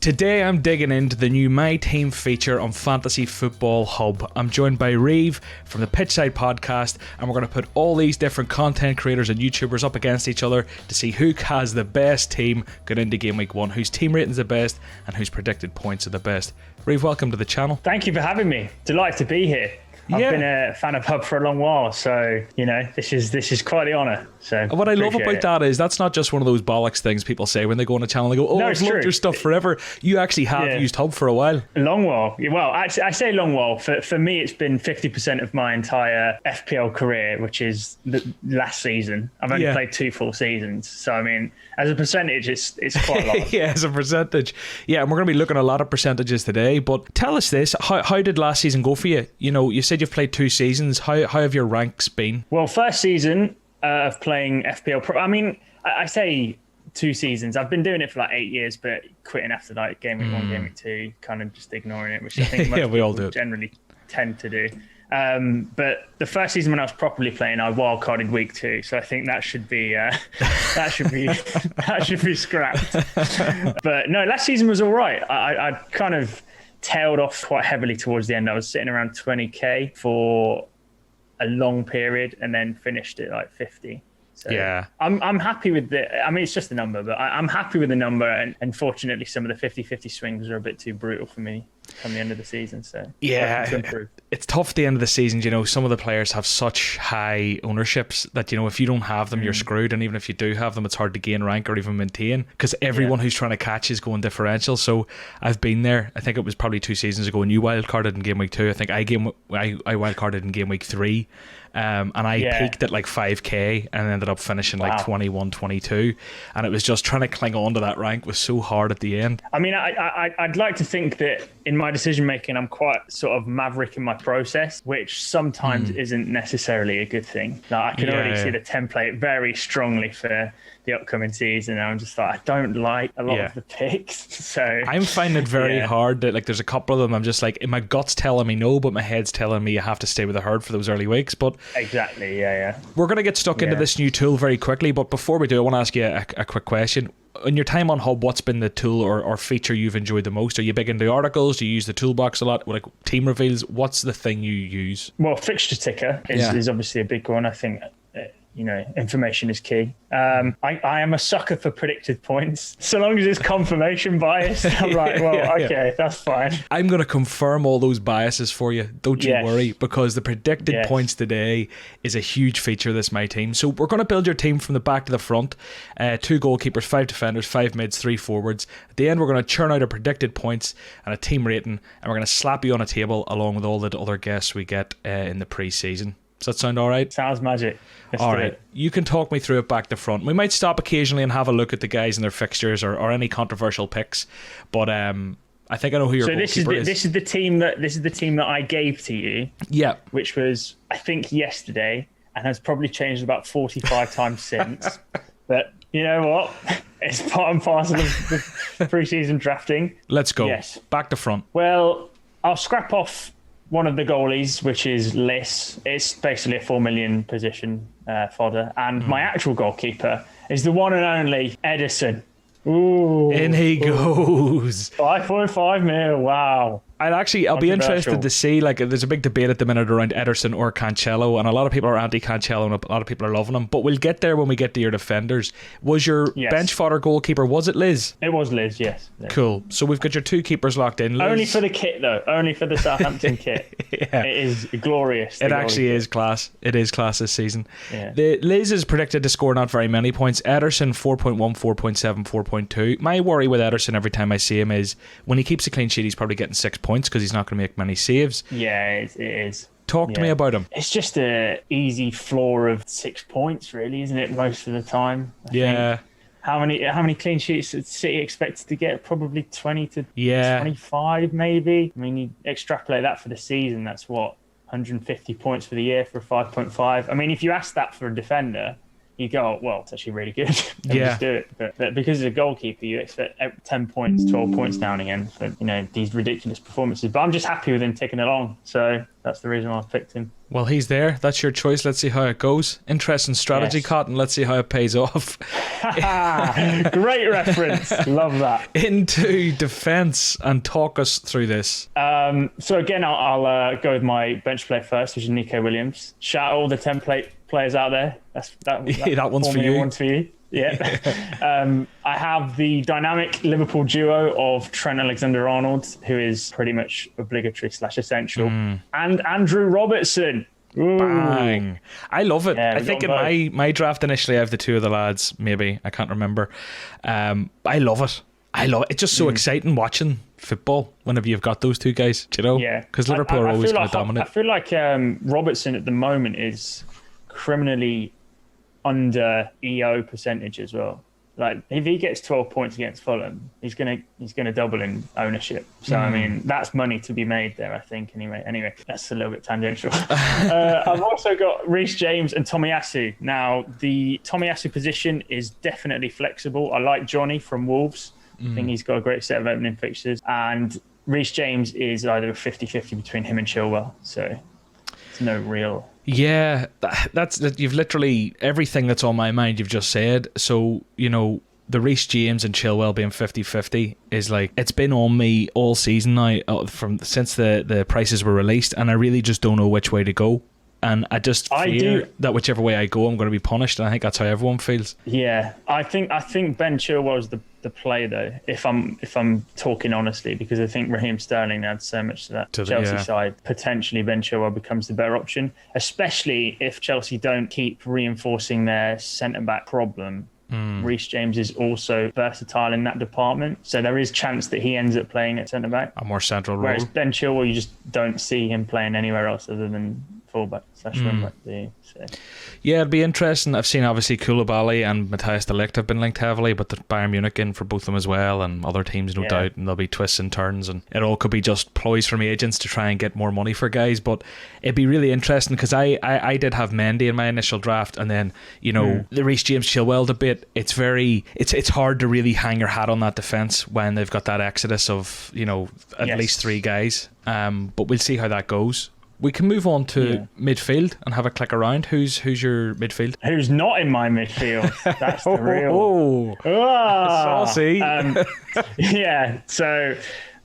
Today I'm digging into the new My Team feature on Fantasy Football Hub. I'm joined by Reev from the Pitchside podcast, and we're going to put all these different content creators and YouTubers up against each other to see who has the best team going into game week 1, whose team rating's the best, and whose predicted points are the best. Reev, welcome to the channel. Thank you for having me. Delighted to be here. I've been a fan of Hub for a long while, so this is quite the honour. So what I love about that is that's not just one of those bollocks things people say when they go on a channel. They go, "Oh, I've loved your stuff forever." You actually have used Hub for a while. A long while. Well, actually, I say long while. For me, it's been 50% of my entire FPL career, which is the last season. I've only played 2 full seasons, so I mean, as a percentage, it's quite a lot. Yeah, as a percentage. Yeah, and we're going to be looking at a lot of percentages today. But tell us this: how did last season go for you? You know, you said you've played 2 seasons. How have your ranks been? Well, first season of playing FPL Pro. I mean, I say 2 seasons. I've been doing it for like 8 years, but quitting after like game week 1, game week 2, kind of just ignoring it, which I think most we all people do. Generally tend to do. But the first season when I was properly playing, I wildcarded week 2, so I think that should be that should be scrapped. But no, last season was all right. I kind of tailed off quite heavily towards the end. I was sitting around 20k for a long period, and then finished at like 50. So yeah, I'm happy with the. I mean, it's just a number, but I'm happy with the number. And unfortunately, some of the 50-50 swings are a bit too brutal for me come the end of the season. So yeah, it's tough at the end of the season. You know, some of the players have such high ownerships that, you know, if you don't have them, you're screwed. And even if you do have them, it's hard to gain rank or even maintain, because everyone who's trying to catch is going differential. So I've been there. I think it was probably 2 seasons ago, and you wildcarded in game week 2. I think I wildcarded in game week 3. And I peaked at like 5k and ended up finishing like 21, 22. And it was just trying to cling on to that rank was so hard at the end. I mean, I'd like to think that in my decision making, I'm quite sort of maverick in my process, which sometimes isn't necessarily a good thing. Like, I can already see the template very strongly for the upcoming season. And I'm just like, I don't like a lot of the picks. So I'm finding it very hard that, like, there's a couple of them I'm just like, my gut's telling me no, but my head's telling me you have to stay with the herd for those early weeks. But exactly, we're going to get stuck into this new tool very quickly, but before we do, I want to ask you a quick question. In your time on Hub, what's been the tool or feature you've enjoyed the most? Are you big into articles? Do you use the toolbox a lot? Like team reveals? What's the thing you use? Well, fixture ticker is obviously a big one. I think information is key. I am a sucker for predicted points. So long as it's confirmation biased, I'm like, well, okay, that's fine. I'm going to confirm all those biases for you. Don't you worry, because the predicted points today is a huge feature of this My Team. So we're going to build your team from the back to the front. 2 goalkeepers, 5 defenders, 5 mids, 3 forwards. At the end, we're going to churn out our predicted points and a team rating, and we're going to slap you on a table along with all the other guests we get in the pre-season. Does that sound all right? Sounds magic. All right. You can talk me through it back to front. We might stop occasionally and have a look at the guys and their fixtures or any controversial picks. But I think I know who your goalkeeper is. This is the team that I gave to you. Yeah. Which was, I think, yesterday, and has probably changed about 45 times since. But you know what? It's part and parcel of the pre-season drafting. Let's go. Yes. Back to front. Well, I'll scrap off one of the goalies, which is Liss. It's basically a 4 million position fodder. And my actual goalkeeper is the one and only Ederson. Ooh. In he goes. 5.5 mil. Wow. I'll be interested to see, like, there's a big debate at the minute around Ederson or Cancelo, and a lot of people are anti-Cancelo and a lot of people are loving him, but we'll get there when we get to your defenders. Was your bench fodder goalkeeper, was it Liz? It was Liz, yes. Cool. So we've got your 2 keepers locked in. Liz. Only for the kit, though. Only for the Southampton kit. It is glorious. It actually is class. It is class this season. Liz is predicted to score not very many points. Ederson 4.1, 4.7, 4.2. My worry with Ederson every time I see him is when he keeps a clean sheet, he's probably getting 6 points because he's not going to make many saves. Yeah, it is. Talk to me about him. It's just a easy floor of 6 points, really, isn't it? Most of the time. I think. How many clean sheets did City expected to get? Probably 20 to 25, maybe. I mean, you extrapolate that for the season. That's what, 150 points for the year for a 5.5. I mean, if you ask that for a defender, you go, well, it's actually really good. Just do it. But because as a goalkeeper, you expect 10 points, 12 points down again for these ridiculous performances. But I'm just happy with him ticking along. So that's the reason I picked him. Well, he's there. That's your choice. Let's see how it goes. Interesting strategy, Yes. Cotton. Let's see how it pays off. Great reference. Love that. Into defence and talk us through this. So again, I'll go with my bench player first, which is Nico Williams. Shout out all the template players out there. That one's for you. One's for you. Yeah. I have the dynamic Liverpool duo of Trent Alexander-Arnold, who is pretty much obligatory / essential, and Andrew Robertson. Ooh. Bang. I love it. Yeah, I think in my draft initially I have the two of the lads, maybe. I can't remember. I love it. It's just so exciting watching football whenever you've got those two guys, do you know? Yeah. Because Liverpool are always going to dominate. I feel like Robertson at the moment is criminally under EO percentage as well. Like if he gets 12 points against Fulham, he's gonna double in ownership. So I mean that's money to be made there, I think. Anyway, that's a little bit tangential. I've also got Reece James and Tomiyasu. Now the Tomiyasu position is definitely flexible. I like Johnny from Wolves. I think he's got a great set of opening fixtures, and Reece James is either a 50-50 between him and Chilwell. So it's no real. Yeah, that's you've literally everything that's on my mind you've just said. So, you know, the Reece James and Chilwell being 50-50 is like, it's been on me all season now since the prices were released, and I really just don't know which way to go. And I just fear that whichever way I go, I'm going to be punished, and I think that's how everyone feels. Yeah, I think Ben Chilwell's the play though. If I'm talking honestly, because I think Raheem Sterling adds so much to that Chelsea side. Potentially, Ben Chilwell becomes the better option, especially if Chelsea don't keep reinforcing their centre back problem. Reece James is also versatile in that department, so there is chance that he ends up playing at centre back, a more central role. Whereas Ben Chilwell, you just don't see him playing anywhere else other than fullback / wingback. So. Yeah, it'd be interesting. I've seen obviously Koulibaly and Matthias de Ligt have been linked heavily, but the Bayern Munich in for both of them as well, and other teams no doubt, and there'll be twists and turns, and it all could be just ploys from agents to try and get more money for guys. But it'd be really interesting because I did have Mendy in my initial draft, and then, you know, the Reece James Chilwell debate, it's hard to really hang your hat on that defence when they've got that exodus of, you know, at least three guys. But we'll see how that goes. We can move on to midfield and have a click around. Who's your midfield? Who's not in my midfield? That's the real. Saucy. Yeah. So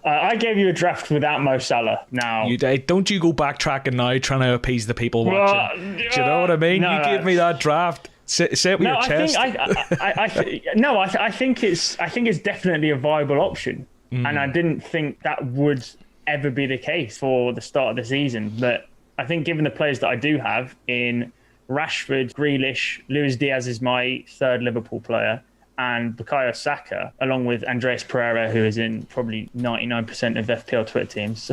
I gave you a draft without Mo Salah. Now, don't you go backtracking now, trying to appease the people watching. Do you know what I mean? You gave me that draft. Say it with your chest. I think it's definitely a viable option, and I didn't think that would ever be the case for the start of the season. But I think given the players that I do have in Rashford, Grealish, Luis Diaz is my third Liverpool player, and Bukayo Saka, along with Andreas Pereira, who is in probably 99% of FPL Twitter teams.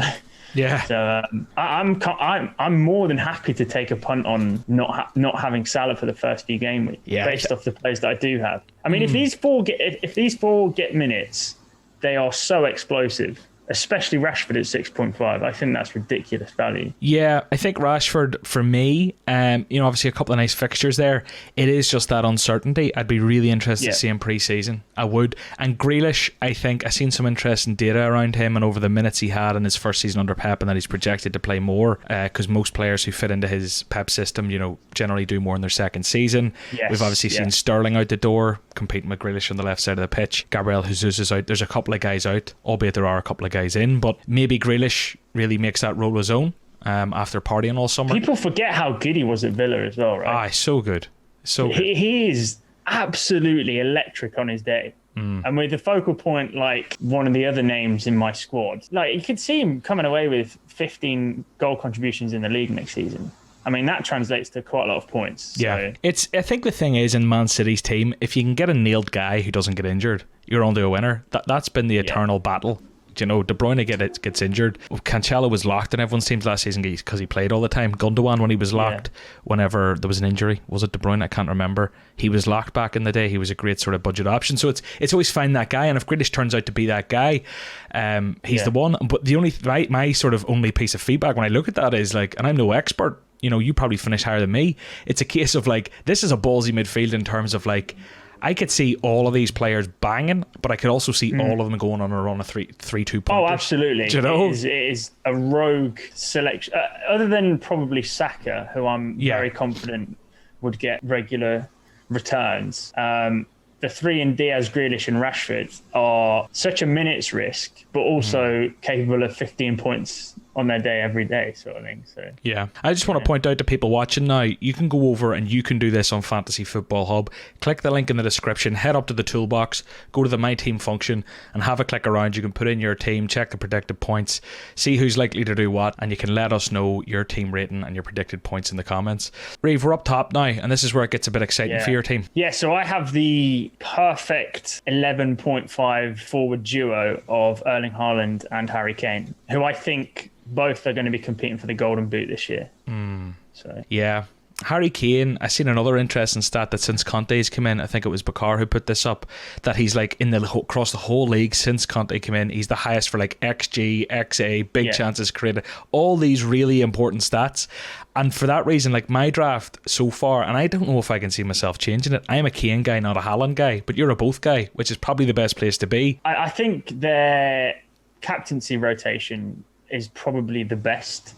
Yeah. So I'm more than happy to take a punt on not having Salah for the first few game weeks, based off the players that I do have. I mean, if these four get minutes, they are so explosive. Especially Rashford at 6.5. I think that's ridiculous value. Yeah, I think Rashford, for me, obviously a couple of nice fixtures there. It is just that uncertainty. I'd be really interested to see him pre-season. I would. And Grealish, I think, I've seen some interesting data around him and over the minutes he had in his first season under Pep, and that he's projected to play more, because most players who fit into his Pep system, generally do more in their second season. Yes, We've obviously seen Sterling out the door, competing with Grealish on the left side of the pitch. Gabriel Jesus is out. There's a couple of guys out, albeit there are a couple of guys in, but maybe Grealish really makes that role his own after partying all summer. People forget how good he was at Villa as well, right? So good. So good. He is absolutely electric on his day. And with the focal point like one of the other names in my squad, like you could see him coming away with 15 goal contributions in the league next season. I mean, that translates to quite a lot of points. Yeah. I think the thing is, in Man City's team, if you can get a nailed guy who doesn't get injured, you're onto a winner. That's been the eternal battle. De Bruyne gets injured. Cancelo was locked in everyone's teams last season because he played all the time. Gundogan, when he was locked, whenever there was an injury, was it De Bruyne? I can't remember. He was locked back in the day. He was a great sort of budget option. So it's always find that guy, and if Grealish turns out to be that guy, he's the one. But the only my sort of only piece of feedback when I look at that is like, and I'm no expert. You probably finish higher than me. It's a case of like, this is a ballsy midfield in terms of like, I could see all of these players banging, but I could also see all of them going on a run of 3-2 pointers. Oh, absolutely. Do you know? It is a rogue selection. Other than probably Saka, who I'm very confident would get regular returns. The three in Diaz, Grealish and Rashford are such a minutes risk, but also capable of 15 points on their day every day, sort of thing. So yeah, I just want to point out to people watching now, you can go over and you can do this on Fantasy Football Hub. Click the link in the description, head up to the toolbox, go to the My Team function and have a click around. You can put in your team, check the predicted points, see who's likely to do what, and you can let us know your team rating and your predicted points in the comments. Reev, we're up top now, and this is where it gets a bit exciting for your team. Yeah, so I have the perfect 11.5 forward duo of Erling Haaland and Harry Kane, who I think both are going to be competing for the Golden Boot this year. So yeah, Harry Kane, I seen another interesting stat that since Conte's come in, I think it was Bakar who put this up, that he's like across the whole league since Conte came in, he's the highest for like XG, XA, big chances created, all these really important stats. And for that reason, like my draft so far, and I don't know if I can see myself changing it, I am a Kane guy, not a Haaland guy, but you're a both guy, which is probably the best place to be. I think their captaincy rotation is probably the best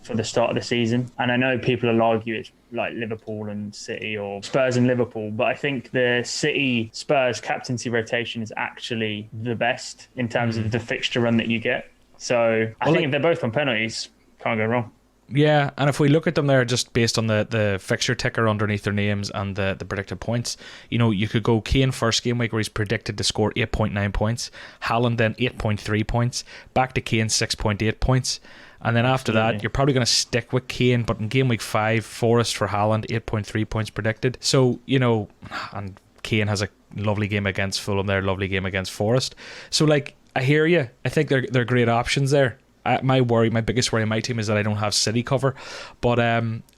for the start of the season. And I know people will argue it's like Liverpool and City or Spurs and Liverpool, but I think the City Spurs captaincy rotation is actually the best in terms of the fixture run that you get. So I think if they're both on penalties, can't go wrong. Yeah, and if we look at them there just based on the fixture ticker underneath their names and the predicted points, you know, you could go Kane first game week where he's predicted to score 8.9 points, Haaland then 8.3 points, back to Kane 6.8 points, and then after that you're probably going to stick with Kane, but in game week 5, Forest for Haaland 8.3 points predicted. So, you know, and Kane has a lovely game against Fulham there, lovely game against Forest. So like, I hear you. I think they're great options there. My biggest worry in my team is that I don't have City cover. But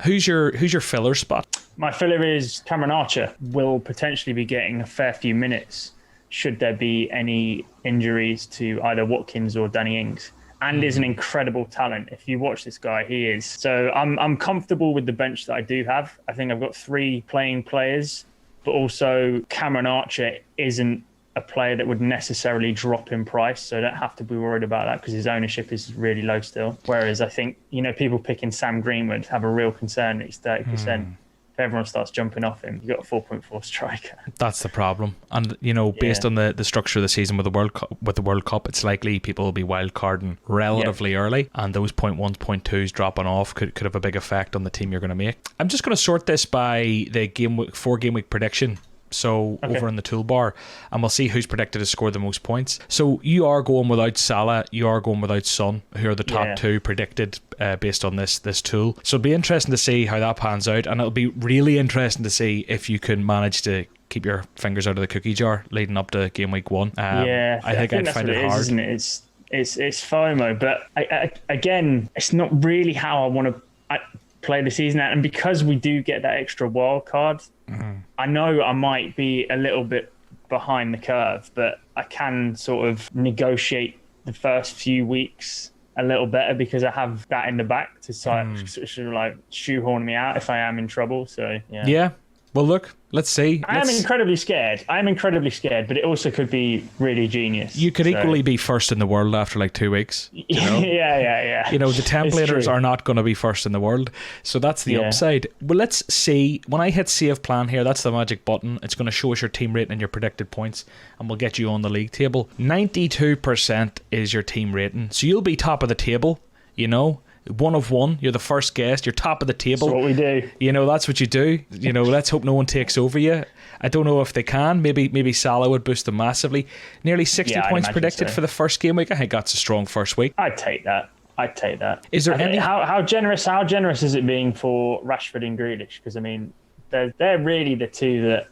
who's your filler spot? My filler is Cameron Archer. Will potentially be getting a fair few minutes should there be any injuries to either Watkins or Danny Ings. And is an incredible talent. If you watch this guy, he is. So I'm comfortable with the bench that I do have. I think I've got 3 playing players, but also Cameron Archer isn't a player that would necessarily drop in price, so I don't have to be worried about that because his ownership is really low still. Whereas I think, you know, people picking Sam Greenwood have a real concern that he's 30%. If everyone starts jumping off him, you've got a 4.4 striker. That's the problem. And, you know, based on the structure of the season with the World Cup, it's likely people will be wild carding relatively early, and those 0.1s, 0.2s dropping off could have a big effect on the team you're going to make. I'm just going to sort this by the 4 game week prediction. So over in the toolbar, and we'll see who's predicted to score the most points. So you are going without Salah, you are going without Son, who are the top 2 predicted based on this tool. So it'll be interesting to see how that pans out, and it'll be really interesting to see if you can manage to keep your fingers out of the cookie jar leading up to game week 1. I think I'd find it hard. Isn't it? It's FOMO, but again, it's not really how I want to play the season out. And because we do get that extra wild card, I know I might be a little bit behind the curve, but I can sort of negotiate the first few weeks a little better because I have that in the back to sort of like shoehorn me out if I am in trouble. So yeah. Well, look, let's see. I am incredibly scared, but it also could be really genius. You could equally be first in the world after like 2 weeks. You know? Yeah. You know, the Templators are not going to be first in the world. So that's the upside. Well, let's see. When I hit save plan here, that's the magic button. It's going to show us your team rating and your predicted points, and we'll get you on the league table. 92% is your team rating. So you'll be top of the table, you know. 1 of 1, you're the first guest, you're top of the table. That's what we do. You know, that's what you do. You know, let's hope no one takes over you. I don't know if they can. Maybe Salah would boost them massively. Nearly 60 points predicted for the first game week. I think that's a strong first week. I'd take that. Is there any? How generous is it being for Rashford and Grealish? Because I mean, they're really the 2 that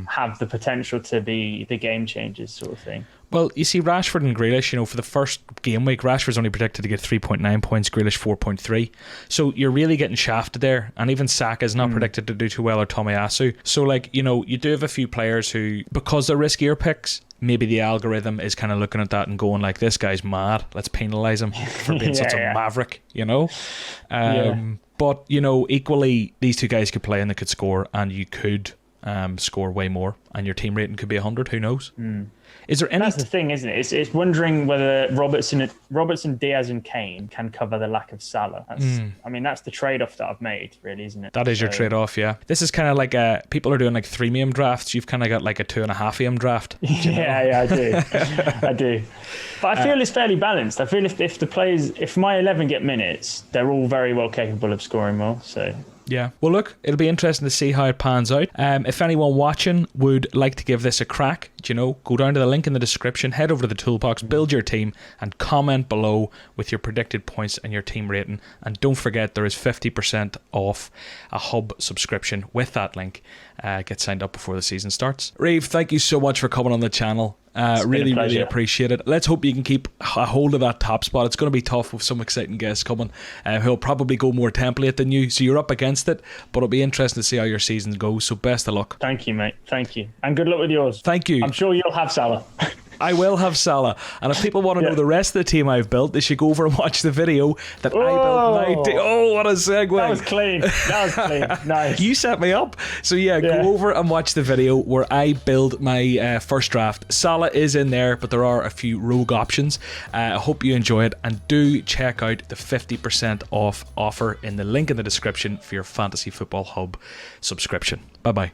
have the potential to be the game changers, sort of thing. Well, you see, Rashford and Grealish, you know, for the first game week, Rashford's only predicted to get 3.9 points, Grealish 4.3. So you're really getting shafted there. And even Saka's not predicted to do too well, or Tomiyasu. So, like, you know, you do have a few players who, because they're riskier picks, maybe the algorithm is kind of looking at that and going like, this guy's mad. Let's penalise him for being such a maverick, you know? But, you know, equally, these 2 guys could play and they could score, and you could score way more, and your team rating could be 100. Who knows? Is there any? That's the thing, isn't it? It's wondering whether Robertson, Diaz, and Kane can cover the lack of Salah. I mean, that's the trade-off that I've made, really, isn't it? That is your trade-off, yeah. This is kind of like people are doing like 3 drafts. You've kind of got like a 2.5 draft. Yeah, I do. I do. But I feel it's fairly balanced. I feel if my 11 get minutes, they're all very well capable of scoring more. So. Yeah. Well, look, it'll be interesting to see how it pans out. If anyone watching would like to give this a crack, go down to the link in the description, head over to the toolbox, build your team, and comment below with your predicted points and your team rating. And don't forget, there is 50% off a hub subscription with that link. Get signed up before the season starts. Reev, thank you so much for coming on the channel. Really appreciate it. Let's hope you can keep a hold of that top spot. It's going to be tough with some exciting guests coming who'll probably go more template than you, so you're up against it, but it'll be interesting to see how your season goes, so best of luck. Thank you, mate. Thank you, and good luck with yours. Thank you. I'm sure you'll have Salah. I will have Salah, and if people want to know the rest of the team I've built, they should go over and watch the video that I built my team. Oh, what a segue. That was clean. Nice. You set me up. So go over and watch the video where I build my first draft. Salah is in there, but there are a few rogue options. I hope you enjoy it, and do check out the 50% off offer in the link in the description for your Fantasy Football Hub subscription. Bye bye.